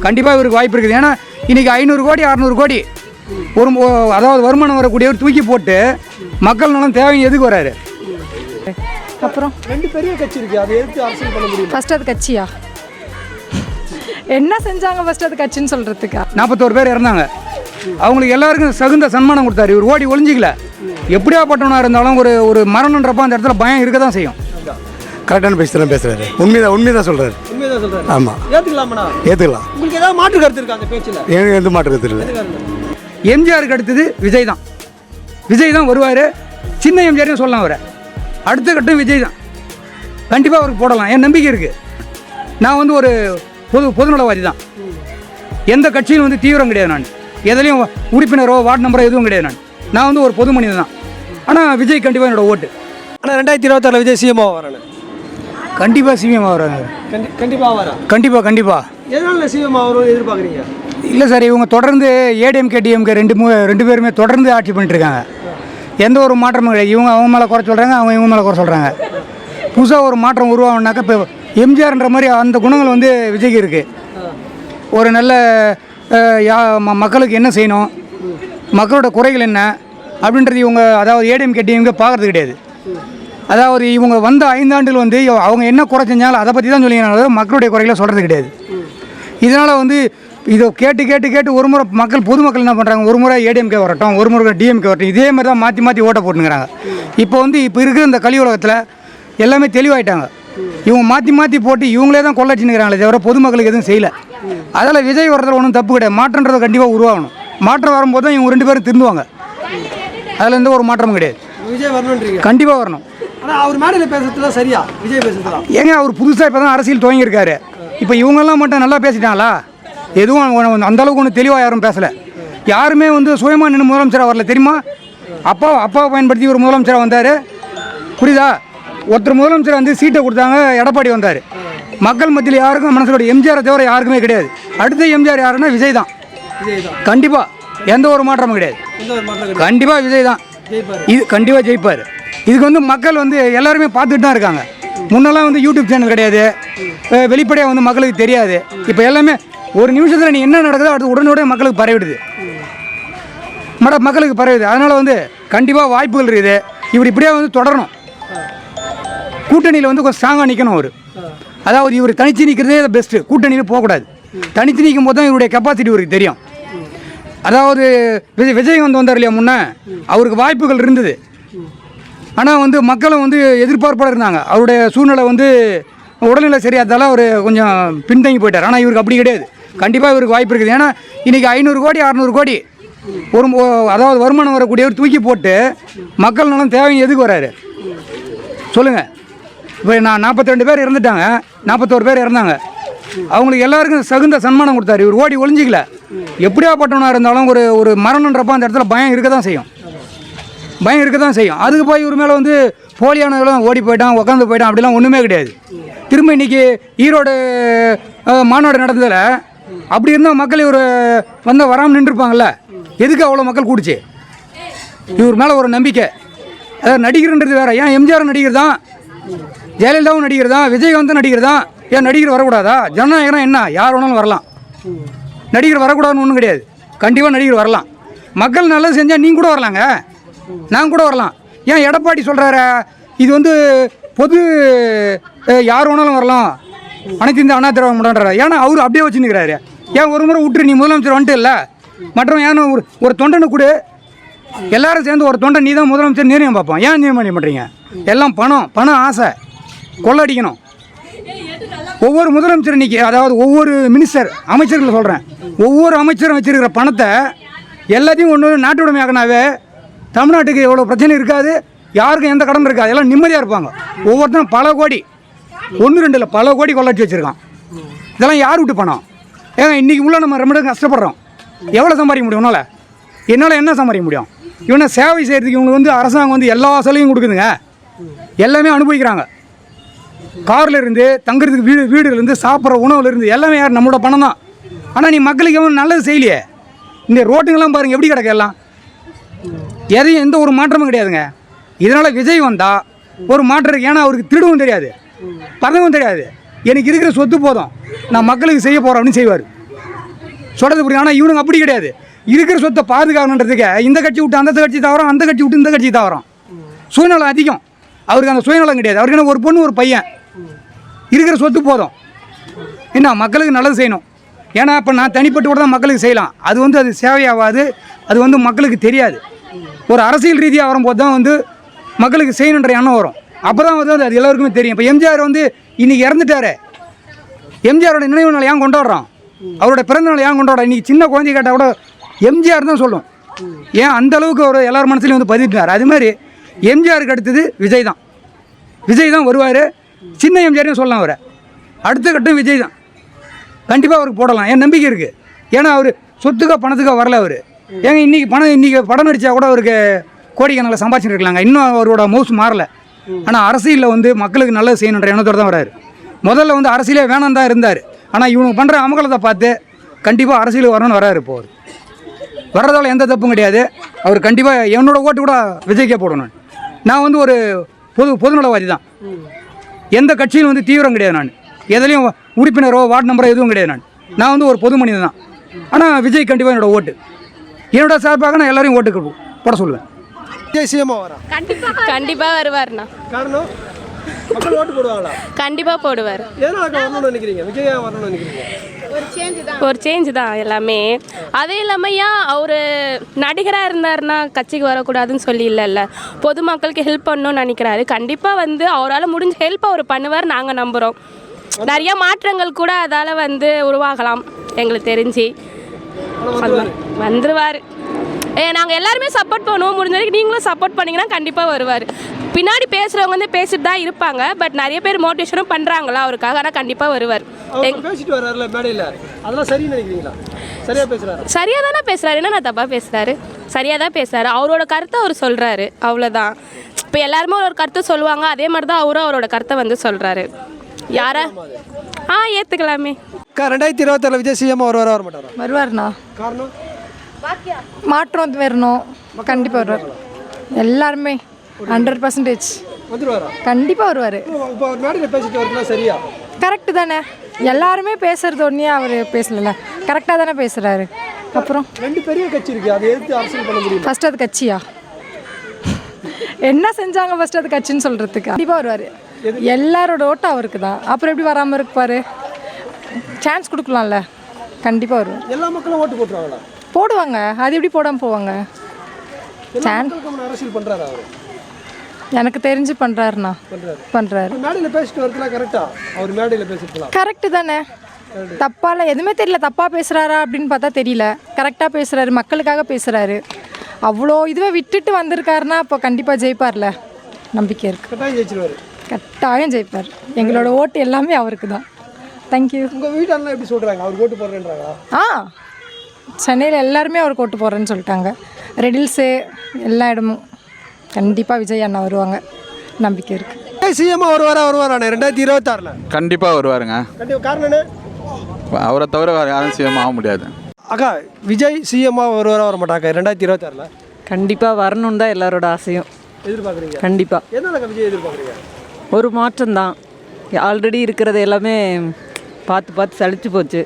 கண்டிப்பாக இவருக்கு வாய்ப்பு இருக்குது. ஏன்னா இன்றைக்கி 500 கோடி 600 கோடி ஒரு அதாவது வருமானம் வரக்கூடியவர் தூக்கி போட்டு மக்கள் நலம் தேவைங்க எதுக்கு வராரு? அப்புறம் 2 பெரிய கட்சி இருக்குது, அதை எதிர்த்து அரசியல் பண்ண முடியும். ஃபர்ஸ்ட் அது கட்சியா? என்ன செஞ்சாங்க ஃபர்ஸ்ட் அது கட்சின்னு சொல்கிறதுக்கா? 41 பேர் இறந்தாங்க. அவங்களுக்கு எல்லாருக்கும் தகுந்த சன்மானம் கொடுத்தாரு. இவர் ஓடி ஒளிஞ்சிக்கல. எப்படியா பட்டவனாக இருந்தாலும் ஒரு மரணன்றப்ப அந்த இடத்துல பயம் இருக்க தான் செய்யும். கரெக்டான பேசுகிறாரு. உண்மைதான் சொல்கிறாரு. ஆமாம், ஏற்றுக்கலாம். உங்களுக்கு ஏதாவது மாற்று கருத்து இருக்கா அந்த பேச்சில்? எனக்கு எந்த மாற்று கருத்து இல்லை. எம்ஜிஆருக்கு அடுத்தது விஜய் தான். விஜய் தான் வருவார். சின்ன எம்ஜிஆர்னு சொல்லலாம். அவரை அடுத்த கட்டம் விஜய் தான். கண்டிப்பாக அவருக்கு போடலாம். என் நம்பிக்கை இருக்குது. நான் ஒரு பொதுநலவாதி தான். எந்த கட்சியும் தீவிரம் கிடையாது. நான் எதுலேயும் உறுப்பினரோ வார்டு நம்பரோ எதுவும் கிடையாது. நான் ஒரு பொது மனிதன் தான். ஆனால் விஜய் கண்டிப்பாக என்னோட ஓட்டு. ஆனால் 2026 விஜய் சிஎம் வரானு? கண்டிப்பாக சிஎம் வராங்க. கண்டிப்பாக வரா? கண்டிப்பாக. எதனால சிஎம் வரும் எதிர்பார்க்குறீங்க? இல்லை சார், இவங்க தொடர்ந்து ஏடிஎம்கே டிஎம்கே ரெண்டு பேருமே தொடர்ந்து ஆட்சி பண்ணிட்டுருக்காங்க. எந்த ஒரு மாற்றமும் கிடையாது. இவங்க அவங்க மேலே குறை சொல்கிறாங்க, அவங்க இவங்க மேலே குறை சொல்கிறாங்க. புதுசாக ஒரு மாற்றம் உருவாகணுனாக்கா இப்போ எம்ஜிஆர்ன்ற மாதிரி அந்த குணங்கள் விஜய்க்கு இருக்குது. ஒரு நல்ல மக்களுக்கு என்ன செய்யணும், மக்களோட குறைகள் என்ன அப்படின்றது இவங்க அதாவது ஏடிஎம்கே டிஎம்கே பார்க்குறது கிடையாது. அதாவது இவங்க வந்த 5 ஆண்டுகள் அவங்க என்ன குறை செஞ்சாலும் அதை பற்றி தான் சொல்லிங்க, மக்களுடைய குறைகளை சொல்கிறது கிடையாது. இதனால் இதை கேட்டு ஒரு முறை பொதுமக்கள் என்ன பண்ணுறாங்க, ஒரு முறை ஏடிஎம்கே வரட்டும், ஒரு முறை டிஎம்கே வரட்டும், இதே மாதிரி தான் மாற்றி ஓட்ட போட்டுங்கிறாங்க. இப்போ இருக்கிற இந்த கலி உலகத்தில் எல்லாமே தெளிவாயிட்டாங்க. இவங்க மாற்றி போட்டு இவங்களே தான் கொள்ளச்சின்னுக்கிறாங்களே தவிர பொதுமக்களுக்கு எதுவும் செய்யலை. அதில் விஜய் வரதில் ஒன்றும் தப்பு கிடையாது. மாற்றன்றது கண்டிப்பாக உருவாகணும். மாற்றம் வரும்போது தான் இவங்க 2 பேரும் திருந்துவாங்க. அதில் எந்த ஒரு மாற்றமும் கிடையாது. விஜய் வரணுன்றீங்க? கண்டிப்பாக வரணும். ஆனால் அவர் மேடையில் பேசுறதுலாம் சரியா? விஜய் பேசுறதுலாம் ஏங்க அவர் புதுசாக இப்போ தான் அரசியல் துவங்கியிருக்காரு. இப்போ இவங்கெல்லாம் மட்டும் நல்லா பேசிட்டாங்களா? எதுவும் அந்தளவுக்கு ஒன்றும் தெளிவாக யாரும் பேசலை. யாருமே சுயமாக நின்று முதலமைச்சராக வரல தெரியுமா? அப்பாவை பயன்படுத்தி ஒரு முதலமைச்சராக வந்தார். புரியுதா? ஒருத்தர் முதலமைச்சர் சீட்டை கொடுத்தாங்க, எடப்பாடி வந்தார். மக்கள் மத்தியில் யாருக்கும் மனசோட எம்ஜிஆரை தவிர யாருக்குமே கிடையாது. அடுத்த எம்ஜிஆர் யாருன்னா விஜய் தான். கண்டிப்பாக எந்த ஒரு மாற்றமும் கிடையாது. கண்டிப்பாக விஜய் தான். இது கண்டிப்பாக ஜெயிப்பார். இதுக்கு மக்கள் எல்லாருமே பார்த்துட்டு தான் இருக்காங்க. முன்னெல்லாம் யூடியூப் சேனல் கிடையாது, வெளிப்படையாக மக்களுக்கு தெரியாது. இப்போ எல்லாமே ஒரு நிமிஷத்தில் நீ என்ன நடக்குதோ அது உடனே மக்களுக்கு பரவிடுது. மக்களுக்கு பரவுது. அதனால் கண்டிப்பாக வாய்ப்புகள் இருக்குது. இவர் இப்படியே தொடரணும். கூட்டணியில் கொஞ்சம் ஸ்ட்ராங்காக நிற்கணும். அவர் அதாவது இவர் தனிச்சு நிற்கிறதே பெஸ்ட்டு. கூட்டணியில் போகக்கூடாது. தனித்து நிற்கும் போது தான் இவருடைய கெப்பாசிட்டி இவருக்கு தெரியும். அதாவது விஜயகாந்த் வந்தார் இல்லையா முன்னே, அவருக்கு வாய்ப்புகள் இருந்தது. ஆனால் மக்களும் எதிர்பார்ப்போடு இருந்தாங்க. அவருடைய சூழ்நிலை உடல்நிலை சரியாதால அவர் கொஞ்சம் பின்தங்கி போயிட்டார். ஆனால் இவருக்கு அப்படி கிடையாது. கண்டிப்பாக இவருக்கு வாய்ப்பு இருக்குது. ஏன்னா இன்றைக்கி 500 கோடி 600 கோடி ஒரு அதாவது வருமானம் வரக்கூடியவர் தூக்கி போட்டு மக்கள் நலம் தேவைங்க எதுக்கு வராரு சொல்லுங்கள்? இப்போ நான் 42 பேர் இறந்துட்டாங்க, 41 பேர் இறந்தாங்க. அவங்களுக்கு எல்லாருக்கும் தகுந்த சன்மானம் கொடுத்தாரு. இவர் ஓடி ஒளிஞ்சிக்கல. எப்படியா பட்டவனாக இருந்தாலும் ஒரு மரணன்றப்ப அந்த இடத்துல பயம் இருக்க தான் செய்யும். அதுக்கு போய் இவர் மேலே போலியானவர்களும் ஓடி போயிட்டான், உட்காந்து போயிட்டான், அப்படிலாம் ஒன்றுமே கிடையாது. திரும்ப இன்றைக்கி ஈரோடு மாநாடு நடந்ததில் அப்படி இருந்தால் மக்கள் இவர் வராமல் நின்றுருப்பாங்கள்ல. எதுக்கு அவ்வளோ மக்கள் கூடிச்சு? இவர் மேலே ஒரு நம்பிக்கை. அதாவது நடிகர்ன்றது வேறு. ஏன் எம்ஜிஆர் நடிகர் தான், ஜெயலலிதாவும் நடிகர் தான், விஜயகாந்தும் நடிகர் தான். ஏன் நடிகர் வரக்கூடாதா? ஜனநாயகம் என்ன? யார் வேணாலும் வரலாம். நடிகர் வரக்கூடாதுன்னு ஒன்றும் கிடையாது. கண்டிப்பாக நடிகர் வரலாம். மக்கள் நல்லது செஞ்சால் நீங்கள் கூட வரலாங்க, நான் கூட வரலாம். ஏன் எடப்பாடி சொல்கிறாரு இது பொது யார் வேணாலும் வரலாம், அனைத்து இந்த அண்ணா திராவிட முன்னேற்ற? ஏன்னா அவர் அப்படியே வச்சுன்னுக்கிறாரு. ஏன் ஒரு முறை விட்டுரு, நீ முதலமைச்சர் வந்துட்டு இல்லை மற்றவன் ஏன்னா ஒரு தொண்டனை கூட எல்லாரும் சேர்ந்து ஒரு தொண்டை நீ தான் முதலமைச்சர் நிர்ணயம் பார்ப்போம். ஏன் நிர்ணயம் பண்ணுறீங்க? எல்லாம் பணம் ஆசை, கொள்ளடிக்கணும். ஒவ்வொரு முதலமைச்சர் இன்னைக்கு அதாவது ஒவ்வொரு அமைச்சர்கள் சொல்கிறேன், ஒவ்வொரு அமைச்சரும் வச்சிருக்கிற பணத்தை எல்லாத்தையும் ஒன்று நாட்டு உடைமையாக்கினாவே தமிழ்நாட்டுக்கு எவ்வளோ பிரச்சனை இருக்காது, யாருக்கும் எந்த கடன் இருக்காது, எல்லாம் நிம்மதியாக இருப்பாங்க. ஒவ்வொருத்தரும் பல கோடி, 1-2 இல்லை பல கோடி கொள்ளடிச்சு வச்சுருக்கான். இதெல்லாம் யார் விட்டு பணம்? ஏங்க இன்றைக்கி உள்ள நம்ம ரொம்ப கஷ்டப்படுறோம். எவ்வளோ சம்பாதிக்க முடியும் உன்னால்? என்னால் என்ன சம்பாதிக்க முடியும்? இவனை சேவை செய்கிறதுக்கு இவங்களுக்கு அரசாங்கம் எல்லா சலுகையும் கொடுக்குதுங்க. எல்லாமே அனுபவிக்கிறாங்க. காரில் இருந்து தங்குறதுக்கு வீடுலேருந்து சாப்பிட்ற உணவுலேருந்து எல்லாமே யார்? நம்மளோட பணம் தான். ஆனால் நீ மக்களுக்கு எவ்வளோ நல்லது செய்யலையே. இந்த ரோட்டுங்கெல்லாம் பாருங்கள் எப்படி கிடக்கு எல்லாம். எதையும் எந்த ஒரு மாற்றமும் கிடையாதுங்க. இதனால் விஜய் வந்தால் ஒரு மாற்றம் இருக்குது. ஏன்னா அவருக்கு திருடவும் தெரியாது, பதவும் தெரியாது. எனக்கு இருக்கிற சொத்து போதும், நான் மக்களுக்கு செய்ய போகிறேன் அப்படின்னு செய்வார். சொல்கிறது புரியும். ஆனால் இவனுங்க அப்படி கிடையாது. இருக்கிற சொத்தை பாதுகாக்கணுன்றதுக்கு இந்த கட்சி விட்டு அந்த கட்சி தவறான், அந்த கட்சி விட்டு இந்த கட்சி தவறான். சுயநலம் அதிகம். அவருக்கு அந்த சுயநலம் கிடையாது. அவருக்கு என்ன ஒரு பொண்ணு ஒரு பையன், இருக்கிற சொத்து போதும். என்ன மக்களுக்கு நல்லது செய்யணும். ஏன்னா இப்போ நான் தனிப்பட்டு கூட தான் மக்களுக்கு செய்யலாம். அது சேவையாகாது. அது மக்களுக்கு தெரியாது. ஒரு அரசியல் ரீதியாக வரும்போது தான் மக்களுக்கு செய்யணுன்ற எண்ணம் வரும். அப்போ தான் அது எல்லாருக்குமே தெரியும். இப்போ எம்ஜிஆர் இன்றைக்கி இறந்துட்டாரு. எம்ஜிஆரோட நினைவு நாள் ஏன் கொண்டாடுறோம்? அவரோட பிறந்த நாள் ஏன் கொண்டாடுறோம்? இன்றைக்கி சின்ன குழந்தை கேட்டால் கூட எம்ஜிஆர் தான் சொல்லும். ஏன் அந்த அளவுக்கு அவர் எல்லார் மனசுலையும் பதிவிட்டார். அதுமாதிரி எம்ஜிஆருக்கு அடுத்தது விஜய் தான். விஜய் தான் வருவார். சின்ன எம்ஜிஆர்னு சொல்லலாம். அவரை அடுத்த கட்டம் விஜய் தான். கண்டிப்பாக அவருக்கு போடலாம். என் நம்பிக்கை இருக்குது. ஏன்னா அவர் சொத்துக்கோ பணத்துக்கோ வரல. அவர் ஏங்க இன்றைக்கி படம் நடித்தா கூட அவருக்கு கோடிக்கணக்கில் சம்பாதிச்சுட்டு இருக்கலாங்க. இன்னும் அவரோட மவுஸ் மாறலை. ஆனால் அரசியலில் மக்களுக்கு நல்லது செய்யணுன்ற எண்ணத்தோடு தான் வராரு. முதல்ல அரசியலே வேணாம் தான் இருந்தார். ஆனால் இவங்க பண்ணுற அமகலத்தை பார்த்து கண்டிப்பாக அரசியல் வரணும்னு வராரு. இப்போ அவர் வர்றதால எந்த தப்பும் கிடையாது. அவர் கண்டிப்பாக என்னோட ஓட்டு கூட விஜய்க்கே போடணும். நான் ஒரு பொதுநலவாதி தான். எந்த கட்சியிலும் தீவிரம் கிடையாது. நான் எதுலேயும் உறுப்பினரோ வார்டு நம்பரோ எதுவும் கிடையாது. நான் ஒரு பொது மனிதன் தான். ஆனால் விஜய் கண்டிப்பாக என்னோட ஓட்டு. என்னோட சார்பாக நான் எல்லாரையும் ஓட்டுக்கு போட சொல்லுவேன். விஜய் சிஎம்மா வரா? கண்டிப்பாக வருவார்ண்ணா. காரணம் மக்கள் ஓட்டு போடுவாங்களா? கண்டிப்பாக போடுவார். எதனால வரணும்னு நினைக்கிறீங்க? விஜய் வரணும்னு நினைக்கிறீங்க? ஒரு சேஞ்சு தான் எல்லாமே. அதே இல்லாமல் ஏன் அவர் நடிகராக இருந்தாருன்னா கட்சிக்கு வரக்கூடாதுன்னு சொல்லி இல்லைல்ல, பொதுமக்களுக்கு ஹெல்ப் பண்ணணும்னு நினைக்கிறாரு. கண்டிப்பாக அவரால் முடிஞ்ச ஹெல்ப் அவர் பண்ணுவார். நாங்கள் நம்புகிறோம். நிறைய மாற்றங்கள் கூட அதால் உருவாகலாம். எங்களுக்கு தெரிஞ்சு வந்துடுவார். நாங்கள் எல்லாருமே சப்போர்ட் பண்ணுவோம். முடிஞ்ச வரைக்கும் நீங்களும் சப்போர்ட் பண்ணிங்கன்னா கண்டிப்பாக வருவார். பின்னாடி பேசுகிறவங்க பேசிட்டு தான் இருப்பாங்க. பட் நிறைய பேர் மோட்டிவேஷனும் பண்ணுறாங்களா அவருக்காக. ஆனால் கண்டிப்பாக வருவார். பேசிட்டு வர்றாருல மேடையில், அதெல்லாம் சரின்னு நினைக்கிறீங்களா? சரியாக பேசுகிறாரு? சரியாக தானே பேசுகிறாரு. என்ன நான் தப்பாக பேசுகிறாரு? சரியாக தான் பேசுகிறாரு. அவரோட கருத்தை அவர் சொல்கிறாரு. அவ்வளோதான். இப்போ எல்லாருமே ஒரு கருத்தை சொல்லுவாங்க. அதே மாதிரி தான் அவரும் அவரோட கருத்தை சொல்கிறாரு. யாரை ஏற்றுக்கலாமே. 2026 விஜய் சிஎம்மா வருவாரா வர மாட்டாரா? வருவார்ண்ணா. காரணம் மாற்றம் வரணும். கண்டிப்பாக வருவார். எல்லாருமே 100% வந்துடுவாரா? கண்டிப்பாக வருவார். இப்போ அவர் மேடையில் பேசிட்டு வரலாம். சரியா? கரெக்டு தானே. எல்லாருமே பேசுறது ஒன்றே அவர் பேசல. கரெக்டாக தானே பேசுகிறாரு. அப்புறம் 2 பெரிய கட்சி இருக்குது. அதை எதிர்த்து அரசியல் பண்ண முடியும். ஃபஸ்ட்டு அது கட்சியா? என்ன செஞ்சாங்க ஃபஸ்ட்டு அது கட்சின்னு சொல்கிறதுக்கு? கண்டிப்பாக வருவார். எல்லாரோட ஓட்டம் அவருக்கு தான். அப்புறம் எப்படி வராமல் இருப்பார்? சான்ஸ் கொடுக்கலாம்ல. கண்டிப்பாக வருவார். எல்லா மக்களும் ஓட்டு போட்டுருவாங்களா? போடுவாங்க. அது எப்படி போடாமல் போவாங்க? அரசியல் பண்ணுறாரு அவர். எனக்கு தெரிஞ்சு பண்ணுறாருண்ணா. பண்ணுறாரு. மேடையில் பேசிட்டு வரதுலாம் கரெக்டா? அவர் மேடையில் பேசிட்டுலாம் கரெக்டு தானே. தப்பால எதுவுமே தெரியல. தப்பாக பேசுகிறாரா அப்படின்னு பார்த்தா தெரியல. கரெக்டாக பேசுகிறாரு. மக்களுக்காக பேசுகிறாரு. அவ்வளோ இதுவே விட்டுட்டு வந்திருக்காருன்னா அப்போ கண்டிப்பாக ஜெயிப்பார்ல. நம்பிக்கை இருக்குது. கட்டாயம் ஜெயிச்சிருவார். கட்டாயம் ஜெயிப்பார். எங்களோட ஓட்டு எல்லாமே அவருக்கு தான். தேங்க்யூ. உங்கள் வீட்டெல்லாம் எப்படி சொல்கிறாங்க? அவர் ஓட்டு போடுறேன்றாங்க. சென்னையில் எல்லாருமே அவருக்கு ஓட்டு போடுறேன்னு சொல்லிட்டாங்க. ரெடில்ஸு எல்லா இடமும் கண்டிப்பாக விஜய் அண்ணா வருவாங்க. நம்பிக்கை இருக்குது. சிஎம்மா வருவாராண்ணே 2026? கண்டிப்பாக வருவாருங்க. கண்டிப்பாக. காரணம் என்ன? அவரை தவிர வேறு யாரும் சிஎம் ஆக முடியாது. அக்கா, விஜய் சிஎம்மா வருவாரா வர மாட்டாங்க 2026? கண்டிப்பாக வரணுன்னு தான் எல்லாரோட ஆசையும். எதிர்பார்க்குறீங்க? கண்டிப்பாக. என்னக்கா விஜய் எதிர்பார்க்குறீங்க? ஒரு மாற்றம் தான். ஆல்ரெடி இருக்கிறது எல்லாமே பார்த்து சலிச்சு போச்சு.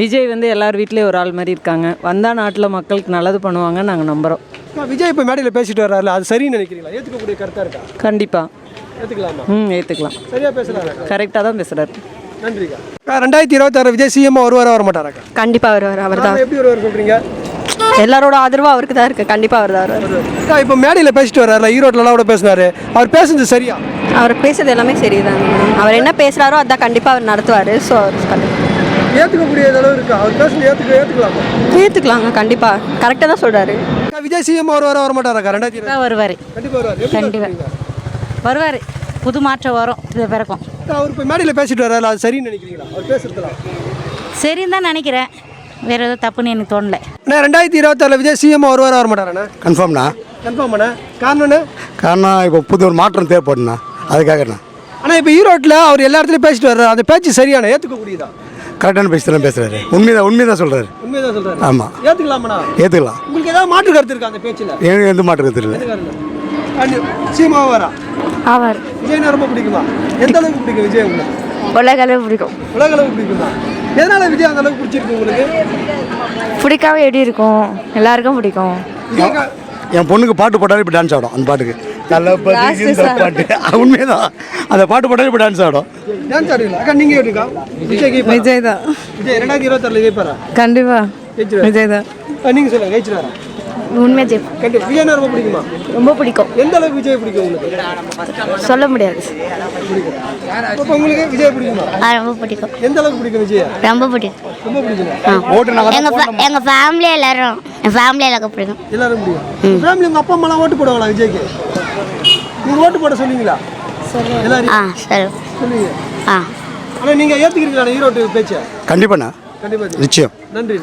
விஜய் எல்லார் வீட்லேயும் ஒரு ஆள் மாதிரி இருக்காங்க. வந்தால் நாட்டில் மக்களுக்கு நல்லது பண்ணுவாங்க. நாங்கள் நம்புகிறோம். விஜய் இப்போ மேடையில் பேசிட்டு வர்றாருல, அது சரின்னு நினைக்கிறீங்களா? ஏற்றுக்கக்கூடிய கருத்தாக இருக்கா? கண்டிப்பாக ஏற்றுக்கலாமா? ஏற்றுக்கலாம். சரியாக பேசுகிறாரு. கரெக்டாக தான் பேசுகிறாரு. நன்றிக்கா. 2026 விஜய் சிஎம்மா வருவாரா வர மாட்டாராக்கா? கண்டிப்பாக வருவார். அவர் தான். எப்படி வருவார் சொல்கிறீங்க? எல்லாரோட ஆதரவும் அவருக்கு தான் இருக்குது. கண்டிப்பாக அவர் தான் வருவார். இப்போ மேடையில் பேசிட்டு வர்றாருல, ஈரோட்டிலலாம் கூட பேசினாரு. அவர் பேசுறது சரியா? அவர் பேசுறது எல்லாமே சரிதான். அவர் என்ன பேசுகிறாரோ அதான் கண்டிப்பாக அவர் நடத்துவார். ஸோ ஏற்றுக்கக்கூடிய அளவு இருக்கா? அவர் பேசுறது ஏற்றுக்கலாமா? ஏற்றுக்கலாங்க. கண்டிப்பாக கரெக்டாக தான் சொல்கிறாரு. விஜய் சிஎம்மா வருவாரா வர மாட்டாராக்கா 2026? வருவார். கண்டிப்பாக வருவார். கண்டிப்பாக வருவார். புது மாற்றம் வரும். இது பிறக்கும். அவர் இப்போ மேடையில் பேசிட்டு வர்றாருல, அது சரின்னு நினைக்கிறீங்களா? அவர் பேசுறதுலாம் சரின்னு தான் நினைக்கிறேன். வேறு எதுவும் தப்புன்னு எனக்கு தோணலை. 2026 விஜய் சிஎம்மா வருவாரா வர மாட்டாராண்ணா? கன்ஃபார்ம்ண்ணா. கன்ஃபார்ம் பண்ண காரணம்ண்ணா? காரணம் இப்போ புது ஒரு மாற்றம் தேவைப்படுண்ணா. அதுக்காகண்ணா. ஆனால் இப்போ ஈரோட்டில் அவர் எல்லா இடத்துலையும் பேசிட்டு வர்றாரு. அந்த பேச்சு சரியான ஏற்றுக்கக்கூடியதா? கரெக்டான பேசி தான் பேசுகிறாரு. உண்மைதான் சொல்கிறாரு. உண்மைதான் சொல்கிறாரு. ஆமாம். ஏற்றுக்கலாமாண்ணா? ஏற்றுக்கலாம். உங்களுக்கு ஏதாவது மாற்று கருத்து இருக்கா அந்த பேச்சில்? எனக்கு எந்த மாற்று கருத்து இல்லை. சீமா வரா? அவர் விஜய்னா ரொம்ப பிடிக்குமா? எந்த அளவுக்கு பிடிக்கும் விஜய் உங்களுக்கு? உலக அளவு பிடிக்கும். உலக அளவுக்கு பிடிக்குமா? எதனால விஜய் அந்த அளவுக்கு பிடிச்சிருக்கு உங்களுக்கு? பிடிக்காம எப்படி இருக்கும், எல்லாருக்கும் பிடிக்கும். என் பொண்ணுக்கு பாட்டு போட்டாலும் இப்போ டான்ஸ் ஆடும். அந்த பாட்டுக்கு நல்ல பாட்டு உண்மைதான். அந்த பாட்டு போட்டாலும் இப்போ டான்ஸ் ஆடும். டான்ஸ் ஆடுவீங்களா? அக்கா நீங்கள் எப்படிக்கா? விஜய் கேட்பாரா? விஜய் தான். விஜய் 2026 கேட்பாரா? கண்டிப்பா ஜெயிச்சிருவாரு. விஜய் தான். நீங்கள் சொல்லுங்கள், ஜெயிச்சிருவாரா? உண்மையா ஜெய் கண்டிப்பாக. விஜய்னா ரொம்ப பிடிக்குமா? ரொம்ப பிடிக்கும். எந்த அளவுக்கு விஜய் பிடிக்கும் உங்களுக்கு? சொல்ல முடியாது. இப்போ உங்களுக்கு விஜய் பிடிக்குமா? ரொம்ப பிடிக்கும், எந்த அளவுக்கு பிடிக்கும் விஜய்? ரொம்ப பிடிக்கும். ரொம்ப பிடிக்கும். ஓட்டு நாங்கள் எங்கள் ஃபேமிலி எல்லாரும், என் ஃபேமிலி எல்லாருக்கும் பிடிக்கும். எல்லாரும் பிடிக்கும். ஃபேமிலி உங்கள் அப்பா அம்மாலாம் ஓட்டு போடுவாங்களா விஜய்க்கு? நீங்கள் ஓட்டு போட சொல்லுவீங்களா? எல்லாரும் சரி. சொல்லுவீங்க. ஆ ஆனால் நீங்கள் ஏற்றுக்கிறீங்களா ஈரோட்டு பேச்சை? கண்டிப்பாண்ணா, கண்டிப்பாக. நிச்சயம். நன்றி.